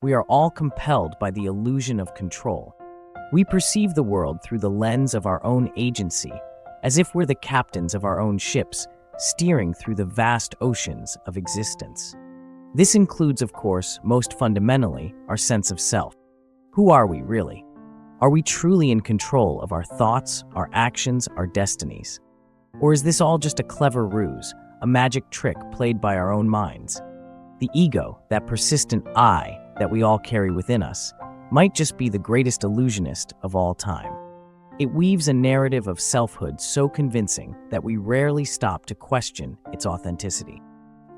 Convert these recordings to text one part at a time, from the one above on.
We are all compelled by the illusion of control. We perceive the world through the lens of our own agency, as if we're the captains of our own ships, steering through the vast oceans of existence. This includes, of course, most fundamentally, our sense of self. Who are we, really? Are we truly in control of our thoughts, our actions, our destinies? Or is this all just a clever ruse, a magic trick played by our own minds? The ego, that persistent I that we all carry within us, might just be the greatest illusionist of all time. It weaves a narrative of selfhood so convincing that we rarely stop to question its authenticity.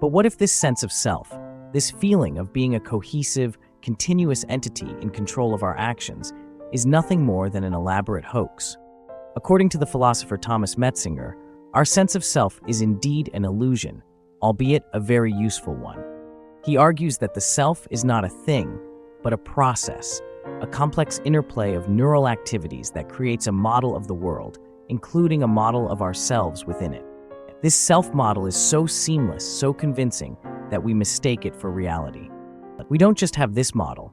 But what if this sense of self, this feeling of being a cohesive, continuous entity in control of our actions, is nothing more than an elaborate hoax? According to the philosopher Thomas Metzinger, our sense of self is indeed an illusion, albeit a very useful one. He argues that the self is not a thing, but a process, a complex interplay of neural activities that creates a model of the world, including a model of ourselves within it. This self-model is so seamless, so convincing, that we mistake it for reality. We don't just have this model,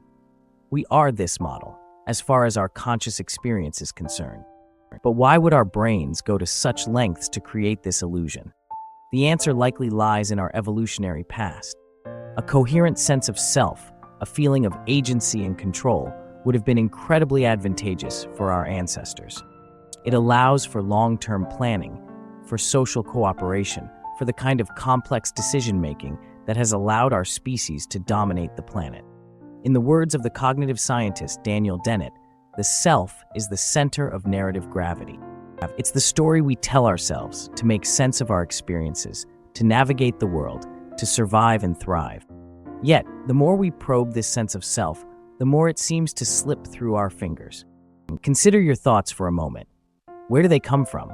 we are this model, as far as our conscious experience is concerned. But why would our brains go to such lengths to create this illusion? The answer likely lies in our evolutionary past. A coherent sense of self, a feeling of agency and control, would have been incredibly advantageous for our ancestors. It allows for long-term planning, for social cooperation, for the kind of complex decision-making that has allowed our species to dominate the planet. In the words of the cognitive scientist Dennett, the self is the center of narrative gravity. It's the story we tell ourselves to make sense of our experiences, to navigate the world, to survive and thrive. Yet, the more we probe this sense of self, the more it seems to slip through our fingers. Consider your thoughts for a moment. Where do they come from?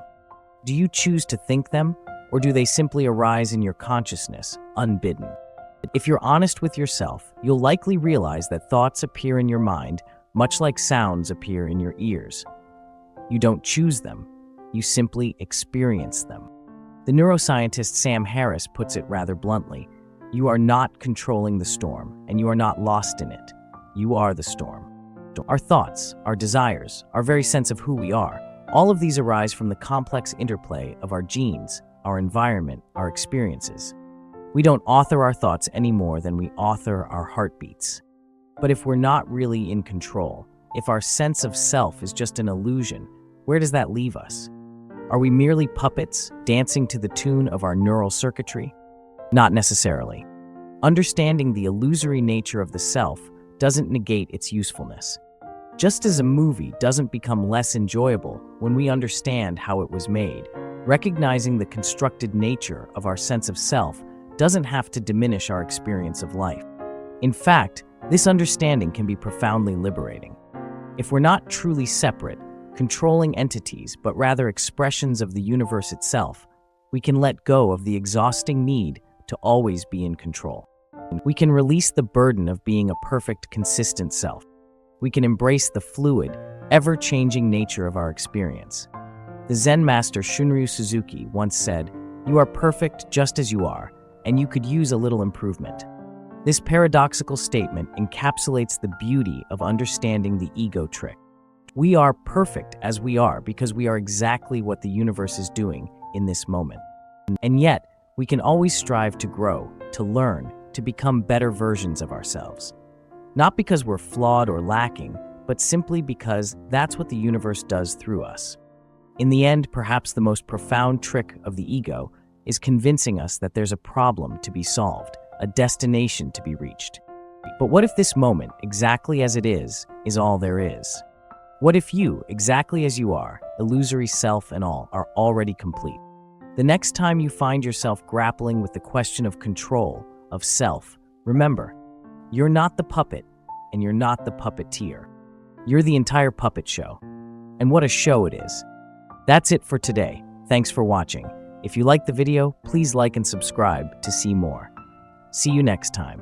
Do you choose to think them, or do they simply arise in your consciousness, unbidden? If you're honest with yourself, you'll likely realize that thoughts appear in your mind much like sounds appear in your ears. You don't choose them, you simply experience them. The neuroscientist Sam Harris puts it rather bluntly: you are not controlling the storm, and you are not lost in it. You are the storm. Our thoughts, our desires, our very sense of who we are, all of these arise from the complex interplay of our genes, our environment, our experiences. We don't author our thoughts any more than we author our heartbeats. But if we're not really in control, if our sense of self is just an illusion, where does that leave us? Are we merely puppets, dancing to the tune of our neural circuitry? Not necessarily. Understanding the illusory nature of the self doesn't negate its usefulness. Just as a movie doesn't become less enjoyable when we understand how it was made, recognizing the constructed nature of our sense of self doesn't have to diminish our experience of life. In fact, this understanding can be profoundly liberating. If we're not truly separate, controlling entities, but rather expressions of the universe itself, we can let go of the exhausting need to always be in control. We can release the burden of being a perfect, consistent self. We can embrace the fluid, ever-changing nature of our experience. The Zen master Shunryu Suzuki once said, "You are perfect just as you are, and you could use a little improvement." This paradoxical statement encapsulates the beauty of understanding the ego trick. We are perfect as we are because we are exactly what the universe is doing in this moment. And yet, we can always strive to grow, to learn, to become better versions of ourselves. Not because we're flawed or lacking, but simply because that's what the universe does through us. In the end, perhaps the most profound trick of the ego is convincing us that there's a problem to be solved, a destination to be reached. But what if this moment, exactly as it is all there is? What if you, exactly as you are, illusory self and all, are already complete? The next time you find yourself grappling with the question of control, of self, remember, you're not the puppet, and you're not the puppeteer. You're the entire puppet show. And what a show it is. That's it for today. Thanks for watching. If you liked the video, please like and subscribe to see more. See you next time.